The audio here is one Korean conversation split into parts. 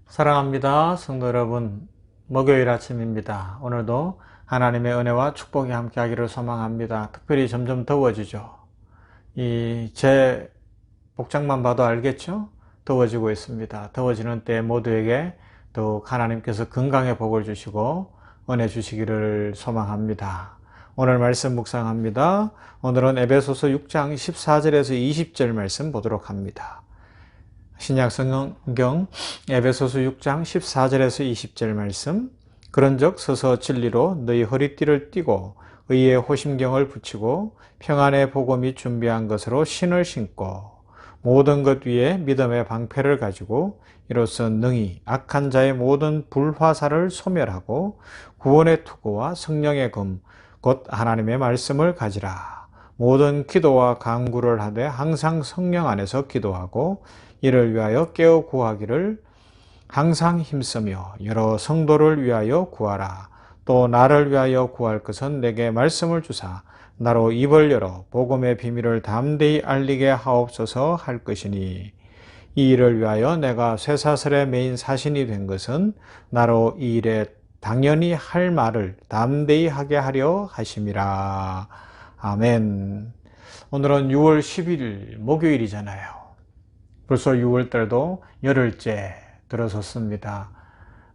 사랑합니다. 성도 여러분, 목요일 아침입니다. 오늘도 하나님의 은혜와 축복이 함께하기를 소망합니다. 특별히 점점 더워지죠. 제 복장만 봐도 알겠죠? 더워지고 있습니다. 더워지는 때 모두에게 더욱 하나님께서 건강의 복을 주시고 은혜 주시기를 소망합니다. 오늘 말씀 묵상합니다. 오늘은 에베소서 6장 14절에서 20절 말씀 보도록 합니다. 신약 성경 에베소서 6장 14절에서 20절 말씀. 그런즉 서서 진리로 너희 허리띠를 띠고 의의 호심경을 붙이고 평안의 복음이 준비한 것으로 신을 신고 모든 것 위에 믿음의 방패를 가지고 이로써 능히 악한 자의 모든 불화살을 소멸하고 구원의 투구와 성령의 금 곧 하나님의 말씀을 가지라. 모든 기도와 간구를 하되 항상 성령 안에서 기도하고 이를 위하여 깨어 구하기를 항상 힘쓰며 여러 성도를 위하여 구하라. 또 나를 위하여 구할 것은 내게 말씀을 주사 나로 입을 열어 복음의 비밀을 담대히 알리게 하옵소서 할 것이니 이 일을 위하여 내가 쇠사슬에 매인 사신이 된 것은 나로 이 일에 당연히 할 말을 담대히 하게 하려 하심이라. 아멘. 오늘은 6월 10일 목요일이잖아요. 벌써 6월달도 열흘째 들어섰습니다.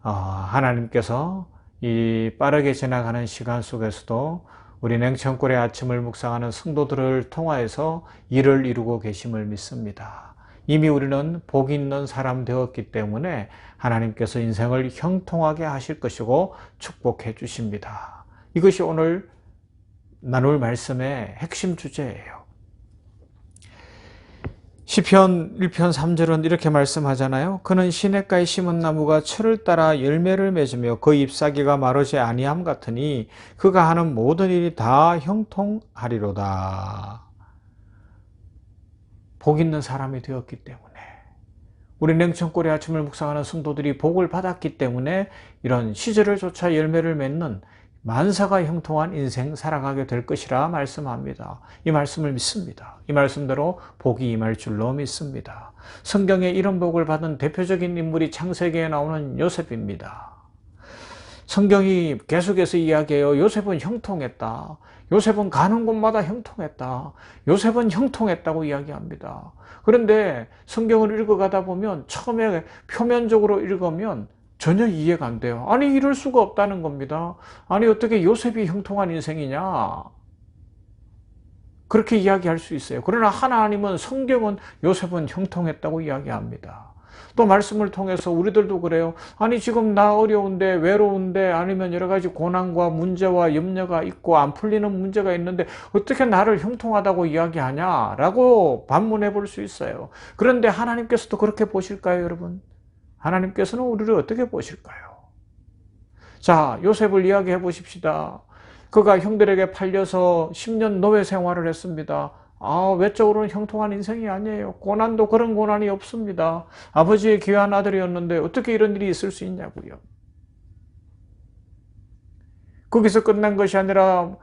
하나님께서 이 빠르게 지나가는 시간 속에서도 우리 냉천골의 아침을 묵상하는 성도들을 통하여서 일을 이루고 계심을 믿습니다. 이미 우리는 복 있는 사람 되었기 때문에 하나님께서 인생을 형통하게 하실 것이고 축복해 주십니다. 이것이 오늘 나눌 말씀의 핵심 주제예요. 시편 1편 3절은 이렇게 말씀하잖아요. 그는 시냇가에 심은 나무가 철을 따라 열매를 맺으며 그 잎사귀가 마르지 아니함 같으니 그가 하는 모든 일이 다 형통하리로다. 복 있는 사람이 되었기 때문에 우리 냉천골의 아침을 묵상하는 성도들이 복을 받았기 때문에 이런 시절을 쫓아 열매를 맺는 만사가 형통한 인생 살아가게 될 것이라 말씀합니다. 이 말씀을 믿습니다. 이 말씀대로 복이 임할 줄로 믿습니다. 성경에 이런 복을 받은 대표적인 인물이 창세기에 나오는 요셉입니다. 성경이 계속해서 이야기해요. 요셉은 형통했다. 요셉은 가는 곳마다 형통했다. 요셉은 형통했다고 이야기합니다. 그런데 성경을 읽어가다 보면 처음에 표면적으로 읽으면 전혀 이해가 안 돼요. 아니 이럴 수가 없다는 겁니다. 아니 어떻게 요셉이 형통한 인생이냐. 그렇게 이야기할 수 있어요. 그러나 하나님은 성경은 요셉은 형통했다고 이야기합니다. 또 말씀을 통해서 우리들도 그래요. 아니 지금 나 어려운데 외로운데 아니면 여러 가지 고난과 문제와 염려가 있고 안 풀리는 문제가 있는데 어떻게 나를 형통하다고 이야기하냐 라고 반문해 볼 수 있어요. 그런데 하나님께서도 그렇게 보실까요 여러분? 하나님께서는 우리를 어떻게 보실까요? 자, 요셉을 이야기해 보십시다. 그가 형들에게 팔려서 10년 노예 생활을 했습니다. 외적으로는 형통한 인생이 아니에요. 고난도 그런 고난이 없습니다. 아버지의 귀한 아들이었는데 어떻게 이런 일이 있을 수 있냐고요. 거기서 끝난 것이 아니라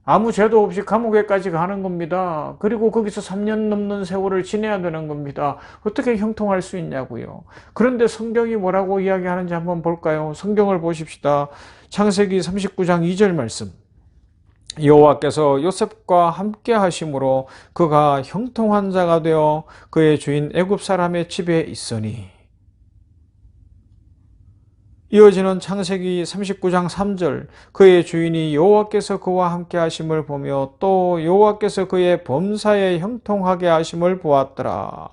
아무 죄도 없이 감옥에까지 가는 겁니다. 그리고 거기서 3년 넘는 세월을 지내야 되는 겁니다. 어떻게 형통할 수 있냐고요. 그런데 성경이 뭐라고 이야기하는지 한번 볼까요? 성경을 보십시다. 창세기 39장 2절 말씀. 여호와께서 요셉과 함께 하심으로 그가 형통한 자가 되어 그의 주인 애굽 사람의 집에 있으니. 이어지는 창세기 39장 3절 그의 주인이 여호와께서 그와 함께 하심을 보며 또 여호와께서 그의 범사에 형통하게 하심을 보았더라.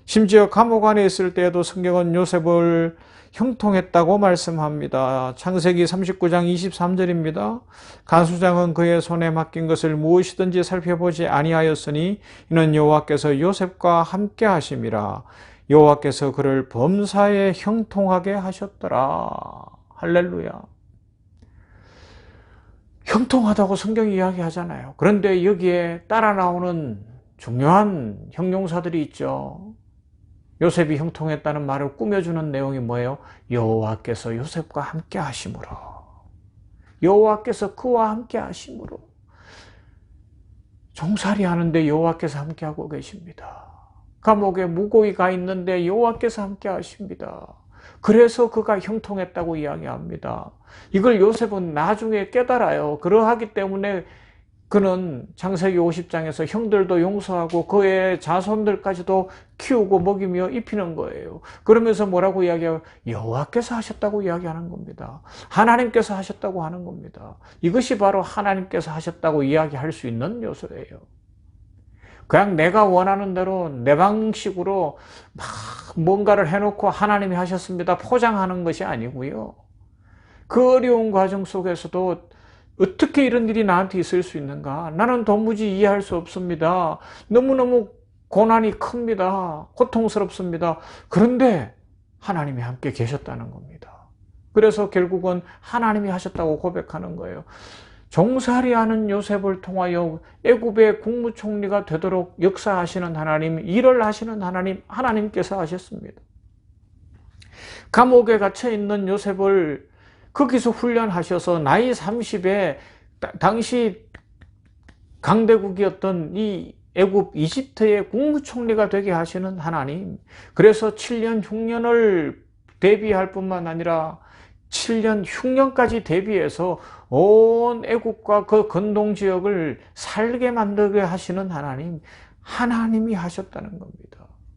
심지어 감옥 안에 있을 때에도 성경은 요셉을 형통했다고 말씀합니다. 창세기 39장 23절입니다. 간수장은 그의 손에 맡긴 것을 무엇이든지 살펴보지 아니하였으니 이는 여호와께서 요셉과 함께 하심이라. 여호와께서 그를 범사에 형통하게 하셨더라. 할렐루야. 형통하다고 성경이 이야기하잖아요. 그런데 여기에 따라 나오는 중요한 형용사들이 있죠. 요셉이 형통했다는 말을 꾸며주는 내용이 뭐예요? 여호와께서 요셉과 함께 하심으로. 여호와께서 그와 함께 하심으로. 종살이 하는데 여호와께서 함께 하고 계십니다. 감옥에 무고히 가 있는데 여호와께서 함께 하십니다. 그래서 그가 형통했다고 이야기합니다. 이걸 요셉은 나중에 깨달아요. 그러하기 때문에 그는 창세기 50장에서 형들도 용서하고 그의 자손들까지도 키우고 먹이며 입히는 거예요. 그러면서 뭐라고 이야기해요? 여호와께서 하셨다고 이야기하는 겁니다. 하나님께서 하셨다고 하는 겁니다. 이것이 바로 하나님께서 하셨다고 이야기할 수 있는 요소예요. 그냥 내가 원하는 대로 내 방식으로 막 뭔가를 해놓고 하나님이 하셨습니다 포장하는 것이 아니고요. 그 어려운 과정 속에서도 어떻게 이런 일이 나한테 있을 수 있는가? 나는 도무지 이해할 수 없습니다. 너무너무 고난이 큽니다. 고통스럽습니다. 그런데 하나님이 함께 계셨다는 겁니다. 그래서 결국은 하나님이 하셨다고 고백하는 거예요. 종살이하는 요셉을 통하여 애굽의 국무총리가 되도록 역사하시는 하나님, 일을 하시는 하나님, 하나님께서 하셨습니다. 감옥에 갇혀 있는 요셉을 거기서 훈련하셔서 나이 30에 당시 강대국이었던 이 애굽 이집트의 국무총리가 되게 하시는 하나님. 그래서 7년 흉년을 대비할 뿐만 아니라 7년 흉년까지 대비해서 온 애국과 그 근동 지역을 살게 만들게 하시는 하나님, 하나님이 하셨다는 겁니다.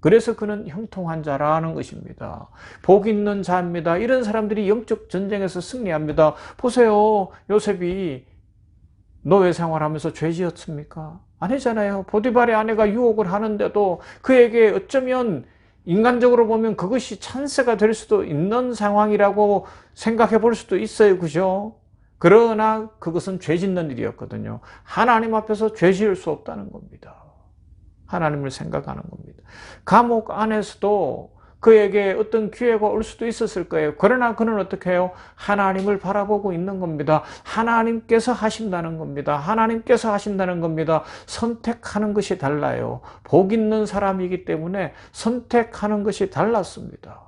그래서 그는 형통한 자라는 것입니다. 복 있는 자입니다. 이런 사람들이 영적 전쟁에서 승리합니다. 보세요. 요셉이 노예 생활하면서 죄 지었습니까? 아니잖아요. 보디발의 아내가 유혹을 하는데도 그에게 어쩌면 인간적으로 보면 그것이 찬스가 될 수도 있는 상황이라고 생각해 볼 수도 있어요. 그죠? 그러나 그것은 죄 짓는 일이었거든요. 하나님 앞에서 죄 지을 수 없다는 겁니다. 하나님을 생각하는 겁니다. 감옥 안에서도 그에게 어떤 기회가 올 수도 있었을 거예요. 그러나 그는 어떻게 해요? 하나님을 바라보고 있는 겁니다. 하나님께서 하신다는 겁니다. 하나님께서 하신다는 겁니다. 선택하는 것이 달라요. 복 있는 사람이기 때문에 선택하는 것이 달랐습니다.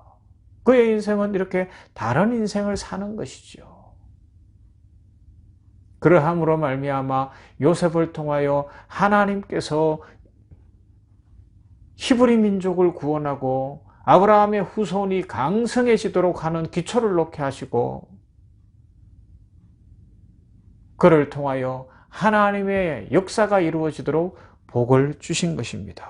그의 인생은 이렇게 다른 인생을 사는 것이죠. 그러함으로 말미암아 요셉을 통하여 하나님께서 히브리 민족을 구원하고 아브라함의 후손이 강성해지도록 하는 기초를 놓게 하시고 그를 통하여 하나님의 역사가 이루어지도록 복을 주신 것입니다.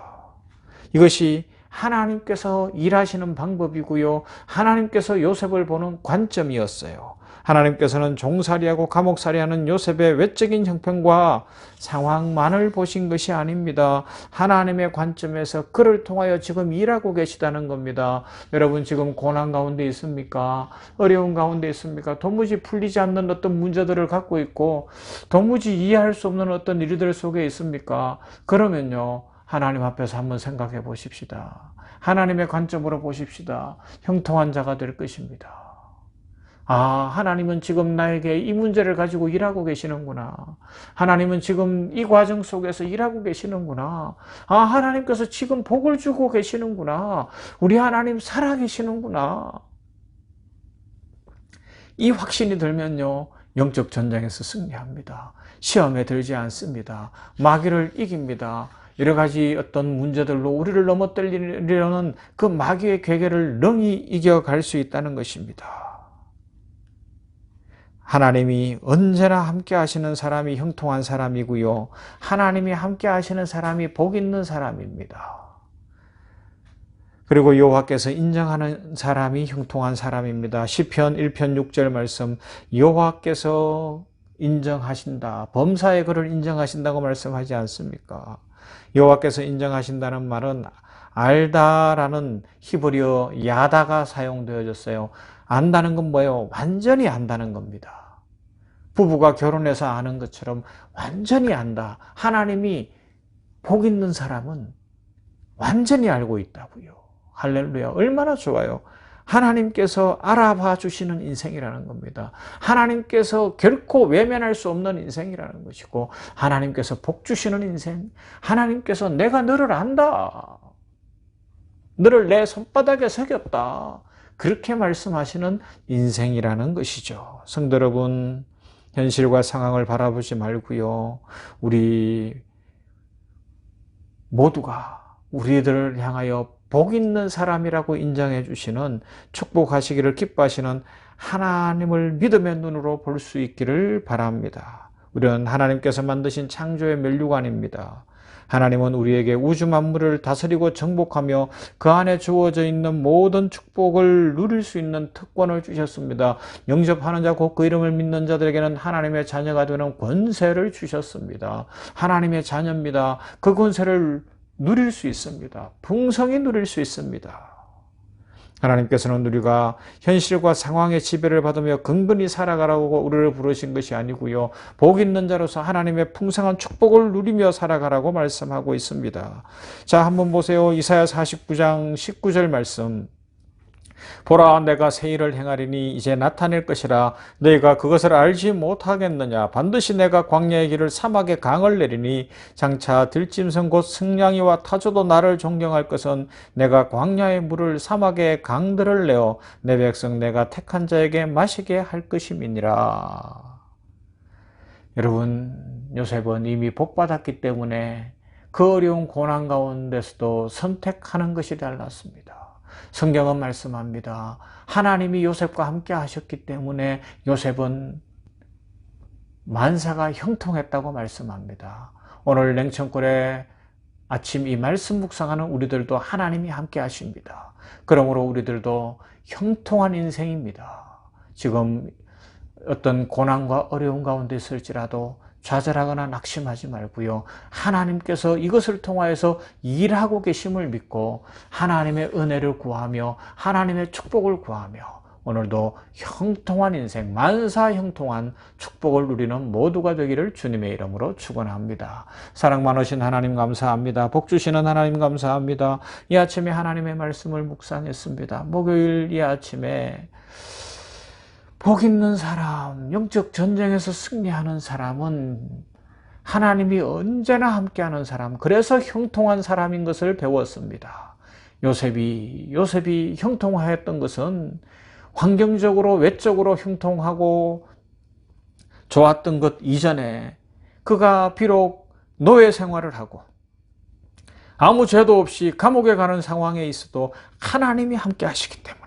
이것이 하나님께서 일하시는 방법이고요. 하나님께서 요셉을 보는 관점이었어요. 하나님께서는 종살이하고 감옥살이하는 요셉의 외적인 형편과 상황만을 보신 것이 아닙니다. 하나님의 관점에서 그를 통하여 지금 일하고 계시다는 겁니다. 여러분 지금 고난 가운데 있습니까? 어려운 가운데 있습니까? 도무지 풀리지 않는 어떤 문제들을 갖고 있고 도무지 이해할 수 없는 어떤 일들 속에 있습니까? 그러면요. 하나님 앞에서 한번 생각해 보십시다. 하나님의 관점으로 보십시다. 형통한 자가 될 것입니다. 아, 하나님은 지금 나에게 이 문제를 가지고 일하고 계시는구나. 하나님은 지금 이 과정 속에서 일하고 계시는구나. 아, 하나님께서 지금 복을 주고 계시는구나. 우리 하나님 살아 계시는구나. 이 확신이 들면요. 영적 전쟁에서 승리합니다. 시험에 들지 않습니다. 마귀를 이깁니다. 여러 가지 어떤 문제들로 우리를 넘어뜨리려는 그 마귀의 괴계를 능히 이겨갈 수 있다는 것입니다. 하나님이 언제나 함께 하시는 사람이 형통한 사람이고요. 하나님이 함께 하시는 사람이 복 있는 사람입니다. 그리고 여호와께서 인정하는 사람이 형통한 사람입니다. 시편 1편 6절 말씀, 여호와께서 인정하신다. 범사의 그를 인정하신다고 말씀하지 않습니까? 여호와께서 인정하신다는 말은 알다라는 히브리어 야다가 사용되어졌어요. 안다는 건 뭐예요? 완전히 안다는 겁니다. 부부가 결혼해서 아는 것처럼 완전히 안다. 하나님이 복 있는 사람은 완전히 알고 있다고요. 할렐루야. 얼마나 좋아요. 하나님께서 알아봐 주시는 인생이라는 겁니다. 하나님께서 결코 외면할 수 없는 인생이라는 것이고 하나님께서 복 주시는 인생, 하나님께서 내가 너를 안다. 너를 내 손바닥에 새겼다. 그렇게 말씀하시는 인생이라는 것이죠. 성도 여러분, 현실과 상황을 바라보지 말고요. 우리 모두가 우리들을 향하여 복 있는 사람이라고 인정해 주시는, 축복하시기를 기뻐하시는 하나님을 믿음의 눈으로 볼 수 있기를 바랍니다. 우리는 하나님께서 만드신 창조의 면류관입니다. 하나님은 우리에게 우주 만물을 다스리고 정복하며 그 안에 주어져 있는 모든 축복을 누릴 수 있는 특권을 주셨습니다. 영접하는 자 곧 그 이름을 믿는 자들에게는 하나님의 자녀가 되는 권세를 주셨습니다. 하나님의 자녀입니다. 그 권세를 누릴 수 있습니다. 풍성히 누릴 수 있습니다. 하나님께서는 우리가 현실과 상황의 지배를 받으며 근근히 살아가라고 우리를 부르신 것이 아니고요, 복 있는 자로서 하나님의 풍성한 축복을 누리며 살아가라고 말씀하고 있습니다. 자, 한번 보세요. 이사야 49장 19절 말씀. 보라, 내가 새 일을 행하리니 이제 나타낼 것이라. 너희가 그것을 알지 못하겠느냐. 반드시 내가 광야의 길을 사막에 강을 내리니 장차 들짐승 곧 승냥이와 타조도 나를 존경할 것은 내가 광야의 물을 사막에 강들을 내어 내 백성 내가 택한 자에게 마시게 할 것임이니라. 여러분, 요셉은 이미 복받았기 때문에 그 어려운 고난 가운데서도 선택하는 것이 달랐습니다. 성경은 말씀합니다. 하나님이 요셉과 함께 하셨기 때문에 요셉은 만사가 형통했다고 말씀합니다. 오늘 냉천골에 아침 이 말씀 묵상하는 우리들도 하나님이 함께 하십니다. 그러므로 우리들도 형통한 인생입니다. 지금 어떤 고난과 어려움 가운데 있을지라도 좌절하거나 낙심하지 말고요, 하나님께서 이것을 통하여서 일하고 계심을 믿고 하나님의 은혜를 구하며 하나님의 축복을 구하며 오늘도 형통한 인생, 만사 형통한 축복을 누리는 모두가 되기를 주님의 이름으로 축원합니다. 사랑 많으신 하나님 감사합니다. 복 주시는 하나님 감사합니다. 이 아침에 하나님의 말씀을 묵상했습니다. 목요일 이 아침에 복 있는 사람, 영적 전쟁에서 승리하는 사람은 하나님이 언제나 함께하는 사람, 그래서 형통한 사람인 것을 배웠습니다. 요셉이 형통하였던 것은 환경적으로, 외적으로 형통하고 좋았던 것 이전에 그가 비록 노예 생활을 하고 아무 죄도 없이 감옥에 가는 상황에 있어도 하나님이 함께 하시기 때문에,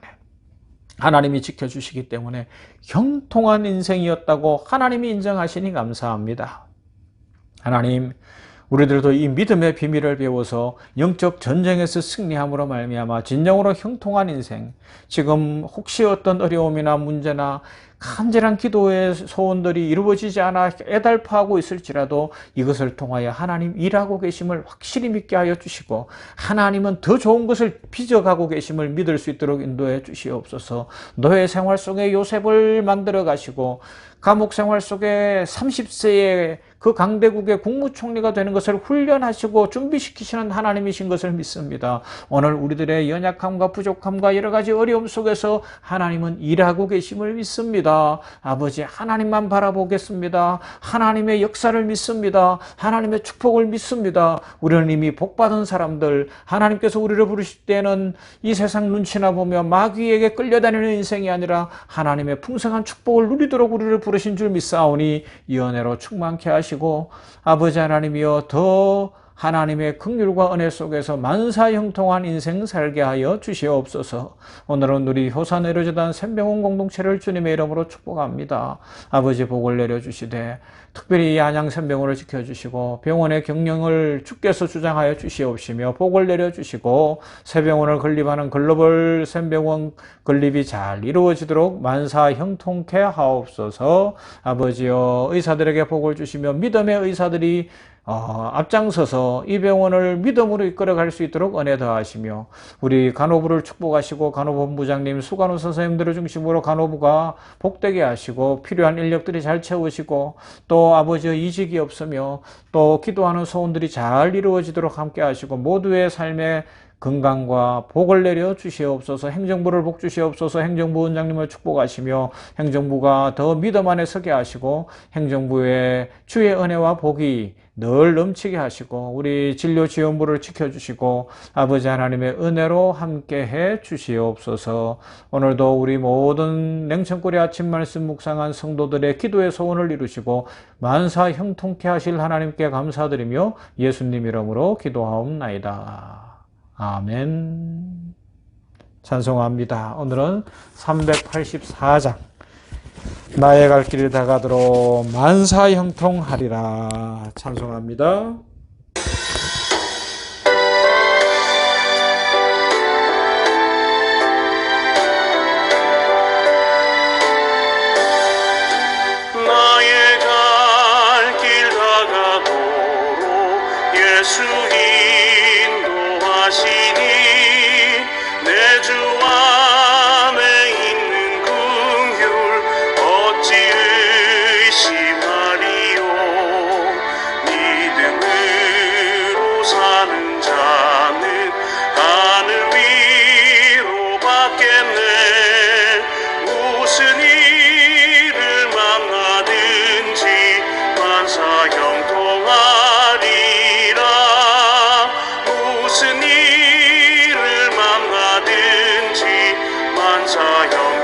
하나님이 지켜주시기 때문에 형통한 인생이었다고 하나님이 인정하시니 감사합니다. 하나님, 우리들도 이 믿음의 비밀을 배워서 영적 전쟁에서 승리함으로 말미암아 진정으로 형통한 인생, 지금 혹시 어떤 어려움이나 문제나 간절한 기도의 소원들이 이루어지지 않아 애달파하고 있을지라도 이것을 통하여 하나님 일하고 계심을 확실히 믿게 하여 주시고, 하나님은 더 좋은 것을 빚어가고 계심을 믿을 수 있도록 인도해 주시옵소서. 노예 생활 속에 요셉을 만들어 가시고 감옥 생활 속에 30세에 그 강대국의 국무총리가 되는 것을 훈련하시고 준비시키시는 하나님이신 것을 믿습니다. 오늘 우리들의 연약함과 부족함과 여러 가지 어려움 속에서 하나님은 일하고 계심을 믿습니다. 아버지, 하나님만 바라보겠습니다. 하나님의 역사를 믿습니다. 하나님의 축복을 믿습니다. 우리는 이미 복받은 사람들, 하나님께서 우리를 부르실 때는 이 세상 눈치나 보며 마귀에게 끌려다니는 인생이 아니라 하나님의 풍성한 축복을 누리도록 우리를 부르신 줄 믿사오니 이 은혜로 충만케 하시고, 아버지 하나님이여, 더 하나님의 긍휼과 은혜 속에서 만사 형통한 인생 살게 하여 주시옵소서. 오늘은 우리 효산 의료재단 샘병원 공동체를 주님의 이름으로 축복합니다. 아버지, 복을 내려주시되 특별히 이 안양 샘병원을 지켜주시고 병원의 경영을 주께서 주장하여 주시옵시며 복을 내려주시고 새병원을 건립하는 글로벌 샘병원 건립이 잘 이루어지도록 만사 형통케 하옵소서. 아버지여, 의사들에게 복을 주시며 믿음의 의사들이 앞장서서 이 병원을 믿음으로 이끌어갈 수 있도록 은혜 더하시며, 우리 간호부를 축복하시고 간호본부장님, 수간호 선생님들을 중심으로 간호부가 복되게 하시고 필요한 인력들이 잘 채우시고, 또 아버지의 이직이 없으며 또 기도하는 소원들이 잘 이루어지도록 함께 하시고 모두의 삶에 건강과 복을 내려 주시옵소서. 행정부를 복 주시옵소서. 행정부 원장님을 축복하시며 행정부가 더 믿음 안에 서게 하시고 행정부의 주의 은혜와 복이 늘 넘치게 하시고 우리 진료지원부를 지켜주시고 아버지 하나님의 은혜로 함께해 주시옵소서. 오늘도 우리 모든 냉천골의 아침 말씀 묵상한 성도들의 기도의 소원을 이루시고 만사 형통케 하실 하나님께 감사드리며 예수님 이름으로 기도하옵나이다. 아멘. 찬송합니다. 오늘은 384장 나의 갈 길이 다가도록 만사 형통하리라. 찬송합니다. 나의 갈 길 다가도록 예수 인도하시니 내 주 안에 있는 긍휼 어찌 의심하리요. 믿음으로 사는 자는 하늘 위로 받겠네. 무슨 일을 만나든지 만사 형통하리라. 무슨 일을 만나든지 만사 형통하리라.